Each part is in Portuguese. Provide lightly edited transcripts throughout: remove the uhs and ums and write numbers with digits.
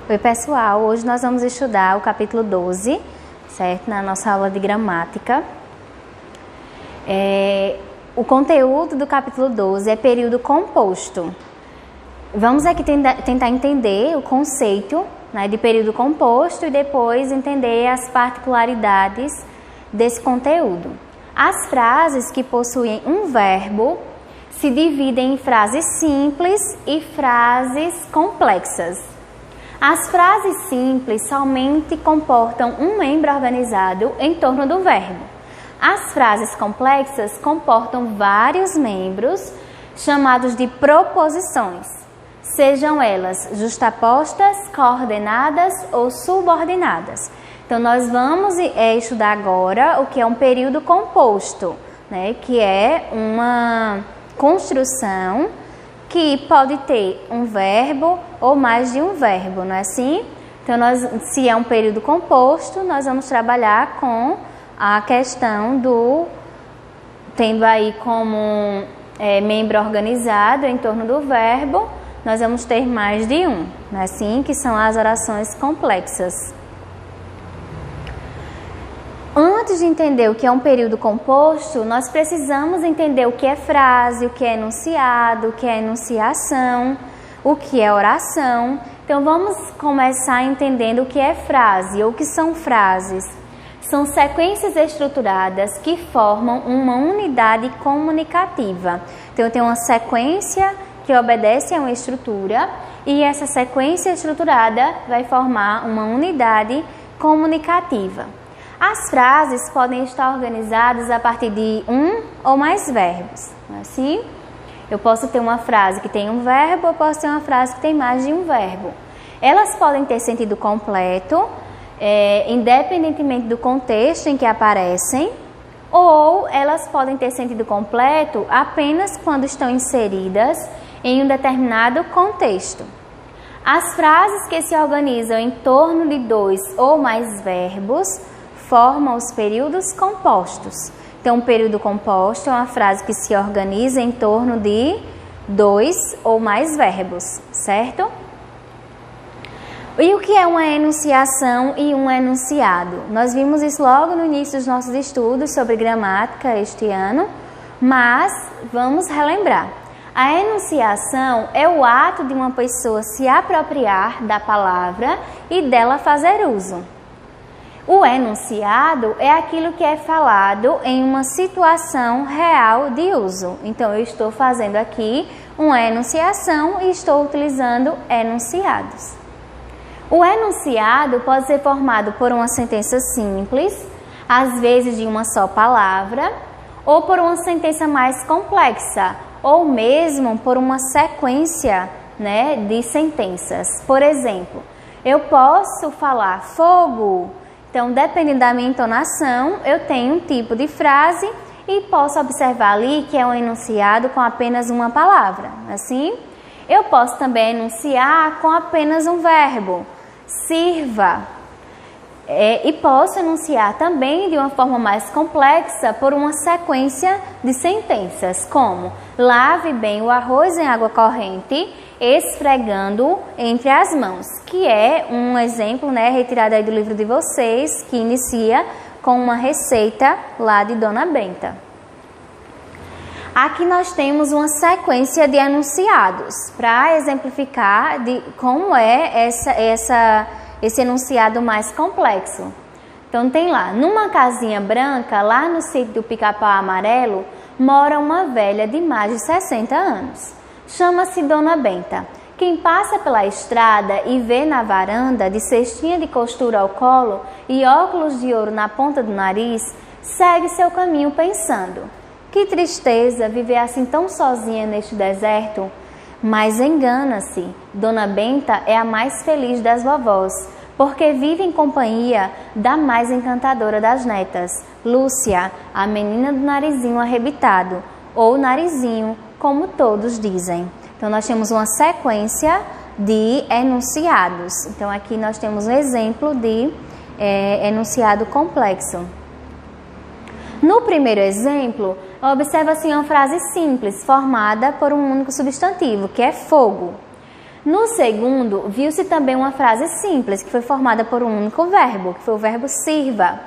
Oi pessoal, hoje nós vamos estudar o capítulo 12, certo? Na nossa aula de gramática. O conteúdo do capítulo 12 é período composto. Vamos aqui tentar entender o conceito, né, de período composto e depois entender as particularidades desse conteúdo. As frases que possuem um verbo se dividem em frases simples e frases complexas. As frases simples somente comportam um membro organizado em torno do verbo. As frases complexas comportam vários membros, chamados de proposições, sejam elas justapostas, coordenadas ou subordinadas. Então, nós vamos estudar agora o que é um período composto, né? Que é uma construção que pode ter um verbo ou mais de um verbo, não é assim? Então, se é um período composto, nós vamos trabalhar com a questão tendo aí como membro organizado em torno do verbo, nós vamos ter mais de um, não é assim? Que são as orações complexas. Antes de entender o que é um período composto, nós precisamos entender o que é frase, o que é enunciado, o que é enunciação, o que é oração. Então, vamos começar entendendo o que é frase ou o que são frases. São sequências estruturadas que formam uma unidade comunicativa. Então, eu tenho uma sequência que obedece a uma estrutura e essa sequência estruturada vai formar uma unidade comunicativa. As frases podem estar organizadas a partir de um ou mais verbos. Assim, eu posso ter uma frase que tem um verbo, eu posso ter uma frase que tem mais de um verbo. Elas podem ter sentido completo, independentemente do contexto em que aparecem, ou elas podem ter sentido completo apenas quando estão inseridas em um determinado contexto. As frases que se organizam em torno de dois ou mais verbos formam os períodos compostos. Então, um período composto é uma frase que se organiza em torno de dois ou mais verbos, certo? E o que é uma enunciação e um enunciado? Nós vimos isso logo no início dos nossos estudos sobre gramática este ano, mas vamos relembrar. A enunciação é o ato de uma pessoa se apropriar da palavra e dela fazer uso. O enunciado é aquilo que é falado em uma situação real de uso. Então, eu estou fazendo aqui uma enunciação e estou utilizando enunciados. O enunciado pode ser formado por uma sentença simples, às vezes de uma só palavra, ou por uma sentença mais complexa, ou mesmo por uma sequência, né, de sentenças. Por exemplo, eu posso falar fogo. Então, dependendo da minha entonação, eu tenho um tipo de frase e posso observar ali que é um enunciado com apenas uma palavra. Assim, eu posso também enunciar com apenas um verbo, sirva. E posso enunciar também de uma forma mais complexa por uma sequência de sentenças, como lave bem o arroz em água corrente, esfregando entre as mãos, que é um exemplo, né, retirado aí do livro de vocês, que inicia com uma receita lá de Dona Benta. Aqui nós temos uma sequência de enunciados, para exemplificar como é esse enunciado mais complexo. Então tem lá, numa casinha branca, lá no sítio do Pica-Pau Amarelo, mora uma velha de mais de 60 anos. Chama-se Dona Benta. Quem passa pela estrada e vê na varanda, de cestinha de costura ao colo e óculos de ouro na ponta do nariz, segue seu caminho pensando: que tristeza viver assim tão sozinha neste deserto. Mas engana-se, Dona Benta é a mais feliz das vovós, porque vive em companhia da mais encantadora das netas, Lúcia, a menina do narizinho arrebitado, ou narizinho, como todos dizem. Então, nós temos uma sequência de enunciados. Então, aqui nós temos um exemplo de enunciado complexo. No primeiro exemplo, observa-se uma frase simples, formada por um único substantivo, que é fogo. No segundo, viu-se também uma frase simples, que foi formada por um único verbo, que foi o verbo sirva.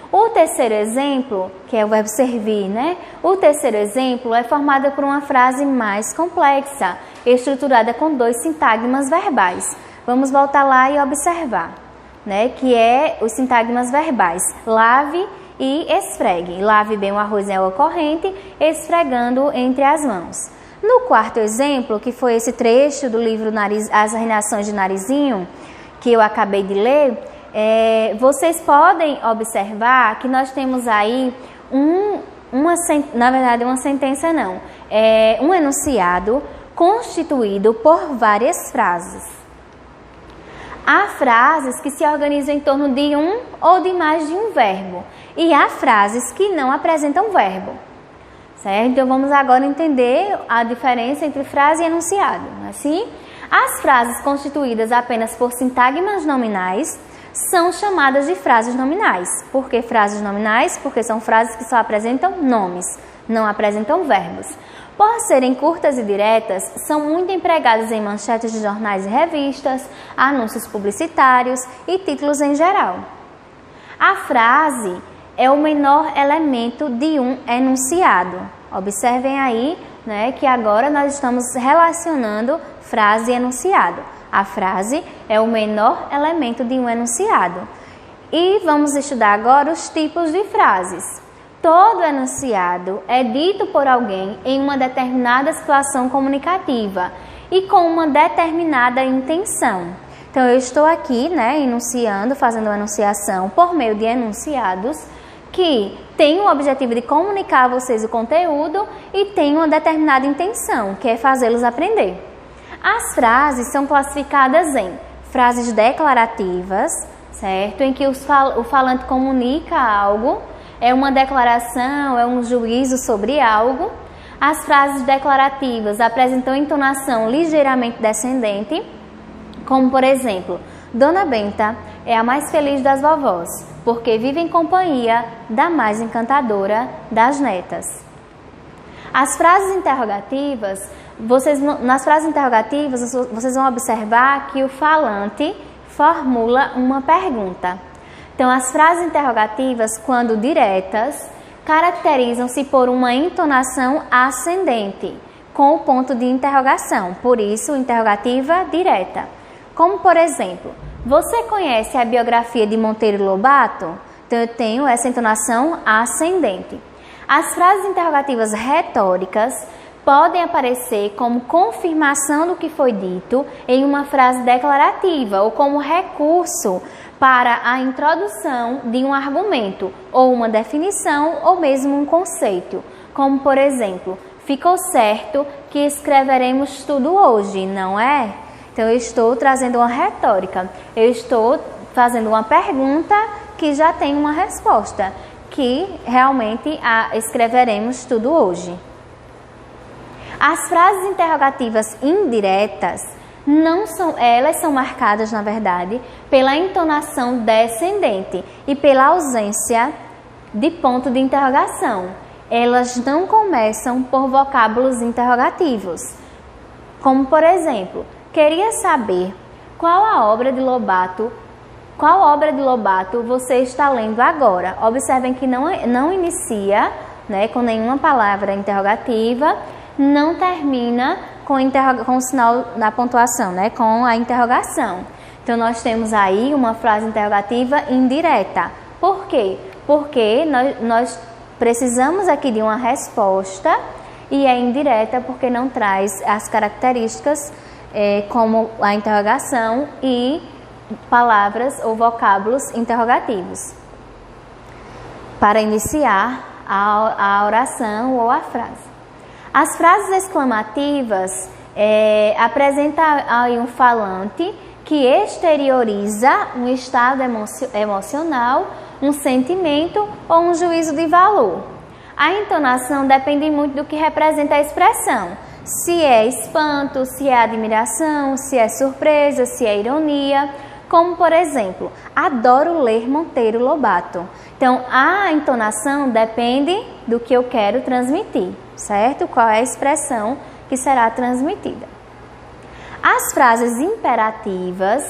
O terceiro exemplo, que é o verbo servir, né? O terceiro exemplo é formado por uma frase mais complexa, estruturada com 2 sintagmas verbais. Vamos voltar lá e observar, né? Que é os sintagmas verbais, lave e esfregue. Lave bem o arroz em água corrente, esfregando entre as mãos. No quarto exemplo, que foi esse trecho do livro As Reinações de Narizinho, que eu acabei de ler, vocês podem observar que nós temos aí uma sentença não, um enunciado constituído por várias frases. Há frases que se organizam em torno de um ou de mais de um verbo e há frases que não apresentam verbo. Certo? Então vamos agora entender a diferença entre frase e enunciado. Assim, as frases constituídas apenas por sintagmas nominais são chamadas de frases nominais. Por que frases nominais? Porque são frases que só apresentam nomes, não apresentam verbos. Por serem curtas e diretas, são muito empregadas em manchetes de jornais e revistas, anúncios publicitários e títulos em geral. A frase é o menor elemento de um enunciado. Observem aí, né, que agora nós estamos relacionando frase e enunciado. A frase é o menor elemento de um enunciado. E vamos estudar agora os tipos de frases. Todo enunciado é dito por alguém em uma determinada situação comunicativa e com uma determinada intenção. Então, eu estou aqui, né, enunciando, fazendo uma enunciação por meio de enunciados que tem o objetivo de comunicar a vocês o conteúdo e tem uma determinada intenção, que é fazê-los aprender. As frases são classificadas em frases declarativas, certo? Em que o falante comunica algo, é uma declaração, é um juízo sobre algo. As frases declarativas apresentam entonação ligeiramente descendente, como por exemplo, Dona Benta é a mais feliz das vovós, porque vive em companhia da mais encantadora das netas. As frases interrogativas, nas frases interrogativas, vocês vão observar que o falante formula uma pergunta. Então, as frases interrogativas, quando diretas, caracterizam-se por uma entonação ascendente, com o ponto de interrogação, por isso, interrogativa direta. Como, por exemplo, você conhece a biografia de Monteiro Lobato? Então, eu tenho essa entonação ascendente. As frases interrogativas retóricas podem aparecer como confirmação do que foi dito em uma frase declarativa ou como recurso para a introdução de um argumento ou uma definição ou mesmo um conceito. Como, por exemplo, ficou certo que escreveremos tudo hoje, não é? Então, eu estou trazendo uma retórica, eu estou fazendo uma pergunta que já tem uma resposta, que realmente escreveremos tudo hoje. As frases interrogativas indiretas, elas são marcadas, na verdade, pela entonação descendente e pela ausência de ponto de interrogação. Elas não começam por vocábulos interrogativos, como, por exemplo, queria saber qual obra de Lobato você está lendo agora. Observem que não inicia, né, com nenhuma palavra interrogativa, não termina com o sinal da pontuação, né, com a interrogação. Então, nós temos aí uma frase interrogativa indireta. Por quê? Porque nós precisamos aqui de uma resposta e é indireta porque não traz as características como a interrogação e palavras ou vocábulos interrogativos para iniciar a oração ou a frase. As frases exclamativas apresentam aí um falante que exterioriza um estado emocional, um sentimento ou um juízo de valor. A entonação depende muito do que representa a expressão. Se é espanto, se é admiração, se é surpresa, se é ironia. Como, por exemplo, adoro ler Monteiro Lobato. Então, a entonação depende do que eu quero transmitir, certo? Qual é a expressão que será transmitida. As frases imperativas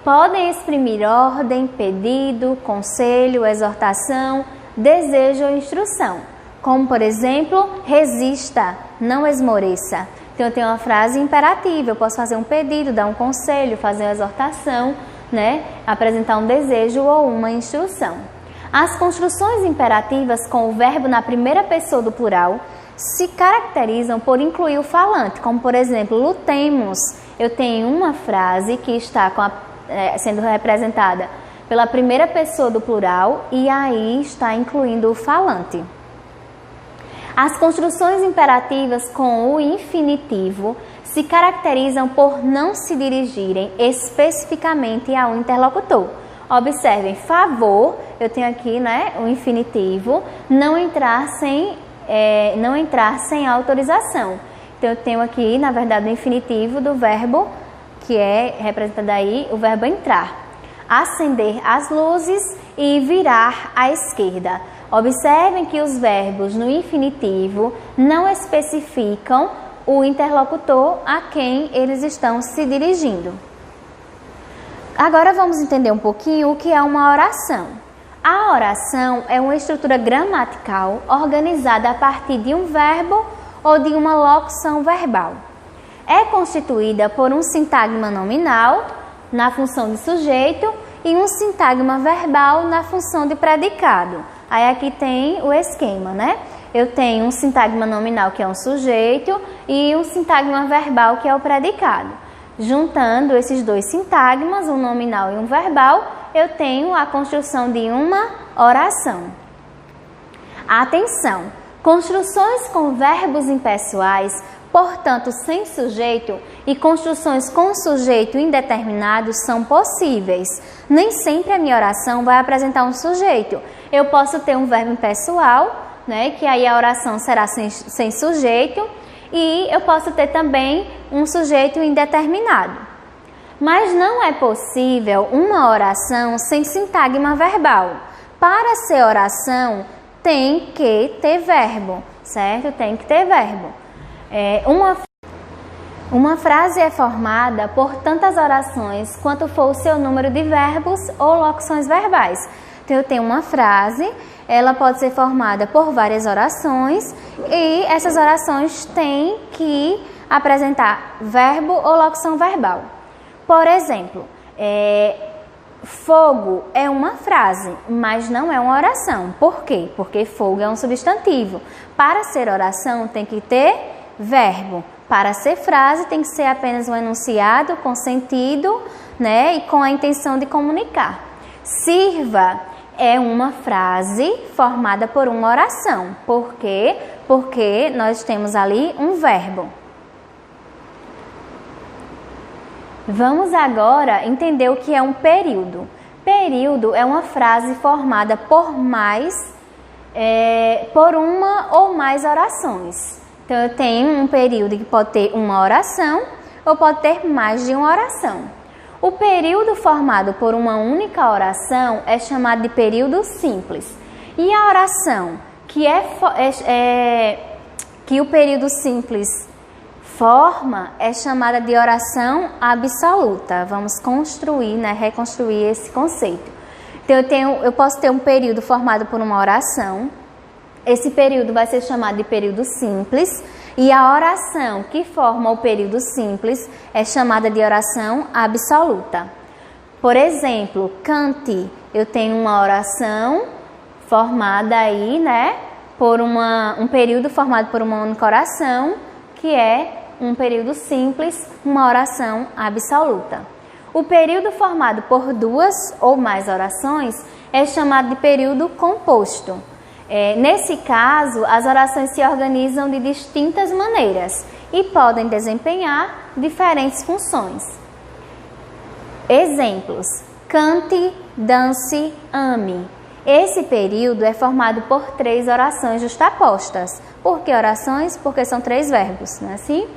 podem exprimir ordem, pedido, conselho, exortação, desejo ou instrução. Como, por exemplo, resista, não esmoreça. Então, eu tenho uma frase imperativa, eu posso fazer um pedido, dar um conselho, fazer uma exortação, né? Apresentar um desejo ou uma instrução. As construções imperativas com o verbo na primeira pessoa do plural se caracterizam por incluir o falante, como, por exemplo, lutemos. Eu tenho uma frase que está sendo representada pela primeira pessoa do plural e aí está incluindo o falante. As construções imperativas com o infinitivo se caracterizam por não se dirigirem especificamente ao interlocutor. Observem, favor, eu tenho aqui, né, o infinitivo, não entrar sem autorização. Então, eu tenho aqui, na verdade, o infinitivo do verbo, que é representado aí, o verbo entrar. Acender as luzes e virar à esquerda. Observem que os verbos no infinitivo não especificam o interlocutor a quem eles estão se dirigindo. Agora vamos entender um pouquinho o que é uma oração. A oração é uma estrutura gramatical organizada a partir de um verbo ou de uma locução verbal. É constituída por um sintagma nominal na função de sujeito e um sintagma verbal na função de predicado. Aí aqui tem o esquema, né? Eu tenho um sintagma nominal que é um sujeito e um sintagma verbal que é o predicado. Juntando esses dois sintagmas, um nominal e um verbal, eu tenho a construção de uma oração. Atenção! Construções com verbos impessoais, portanto sem sujeito, e construções com sujeito indeterminado são possíveis. Nem sempre a minha oração vai apresentar um sujeito. Eu posso ter um verbo impessoal, né, que aí a oração será sem sujeito, e eu posso ter também um sujeito indeterminado. Mas não é possível uma oração sem sintagma verbal. Para ser oração, tem que ter verbo, certo? Tem que ter verbo. Uma frase é formada por tantas orações quanto for o seu número de verbos ou locuções verbais. Então, eu tenho uma frase, ela pode ser formada por várias orações e essas orações têm que apresentar verbo ou locução verbal. Por exemplo, fogo é uma frase, mas não é uma oração. Por quê? Porque fogo é um substantivo. Para ser oração tem que ter verbo. Para ser frase tem que ser apenas um enunciado com sentido, né, e com a intenção de comunicar. Sirva é uma frase formada por uma oração. Por quê? Porque nós temos ali um verbo. Vamos agora entender o que é um período. Período é uma frase formada por uma ou mais orações. Então, eu tenho um período que pode ter uma oração ou pode ter mais de uma oração. O período formado por uma única oração é chamado de período simples. E a oração que o período simples forma é chamada de oração absoluta. Vamos construir, né, reconstruir esse conceito. Então, eu posso ter um período formado por uma oração. Esse período vai ser chamado de período simples e a oração que forma o período simples é chamada de oração absoluta. Por exemplo, cante. Eu tenho uma oração formada aí, né, por um período formado por uma única oração, que é um período simples, uma oração absoluta. O período formado por duas ou mais orações é chamado de período composto. Nesse caso, as orações se organizam de distintas maneiras e podem desempenhar diferentes funções. Exemplos: cante, dance, ame. Esse período é formado por 3 orações justapostas. Por que orações? Porque são 3 verbos, não é assim?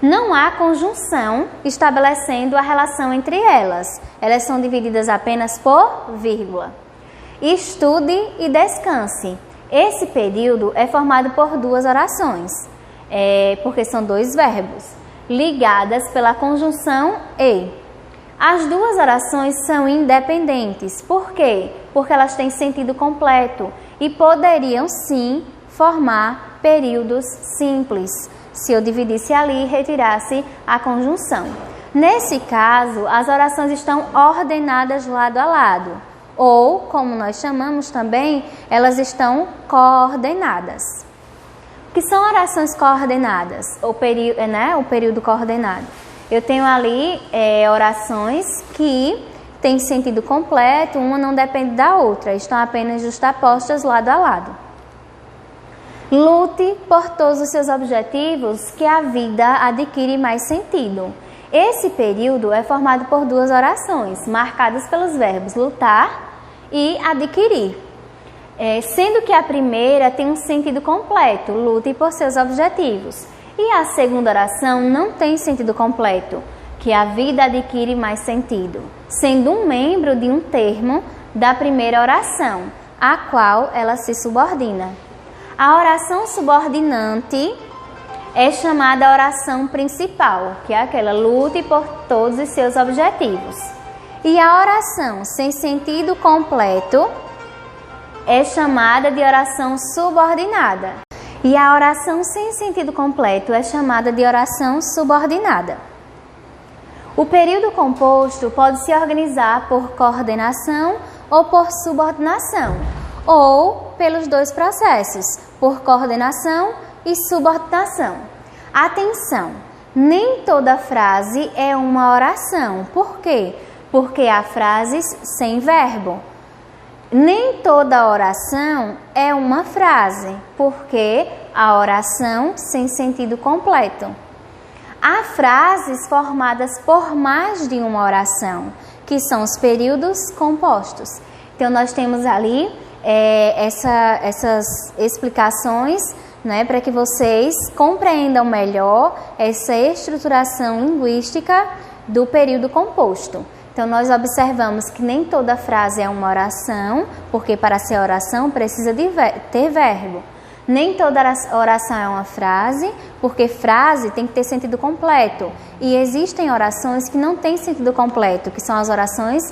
Não há conjunção estabelecendo a relação entre elas. Elas são divididas apenas por vírgula. Estude e descanse. Esse período é formado por 2 orações, porque são 2 verbos. ligadas pela conjunção e. As duas orações são independentes. Por quê? Porque elas têm sentido completo e poderiam sim formar períodos simples, se eu dividisse ali e retirasse a conjunção. Nesse caso, as orações estão ordenadas lado a lado, ou, como nós chamamos também, elas estão coordenadas. O que são orações coordenadas? O período coordenado. Eu tenho ali orações que têm sentido completo, uma não depende da outra, estão apenas justapostas lado a lado. Lute por todos os seus objetivos que a vida adquire mais sentido. Esse período é formado por duas orações, marcadas pelos verbos lutar e adquirir. Sendo que a primeira tem um sentido completo, lute por seus objetivos. E a segunda oração não tem sentido completo, que a vida adquire mais sentido, sendo um membro de um termo da primeira oração, a qual ela se subordina. A oração subordinante é chamada oração principal, que é aquela lute por todos os seus objetivos. E a oração sem sentido completo é chamada de oração subordinada. E a oração sem sentido completo é chamada de oração subordinada. O período composto pode se organizar por coordenação ou por subordinação, ou pelos dois processos, por coordenação e subordinação. Atenção! Nem toda frase é uma oração. Por quê? Porque há frases sem verbo. Nem toda oração é uma frase, porque há oração sem sentido completo. Há frases formadas por mais de uma oração, que são os períodos compostos. Então, nós temos ali essas explicações, né, para que vocês compreendam melhor essa estruturação linguística do período composto. Então, nós observamos que nem toda frase é uma oração, porque para ser oração precisa ter verbo. Nem toda oração é uma frase, porque frase tem que ter sentido completo. E existem orações que não têm sentido completo, que são as orações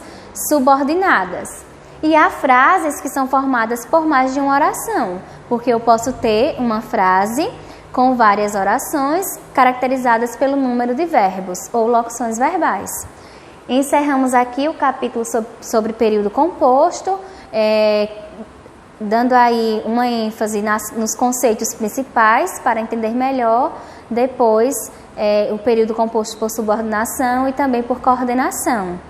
subordinadas. E há frases que são formadas por mais de uma oração, porque eu posso ter uma frase com várias orações caracterizadas pelo número de verbos ou locuções verbais. Encerramos aqui o capítulo sobre período composto, dando aí uma ênfase nos conceitos principais para entender melhor depois o período composto por subordinação e também por coordenação.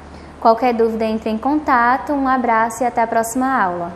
Qualquer dúvida, entre em contato. Um abraço e até a próxima aula.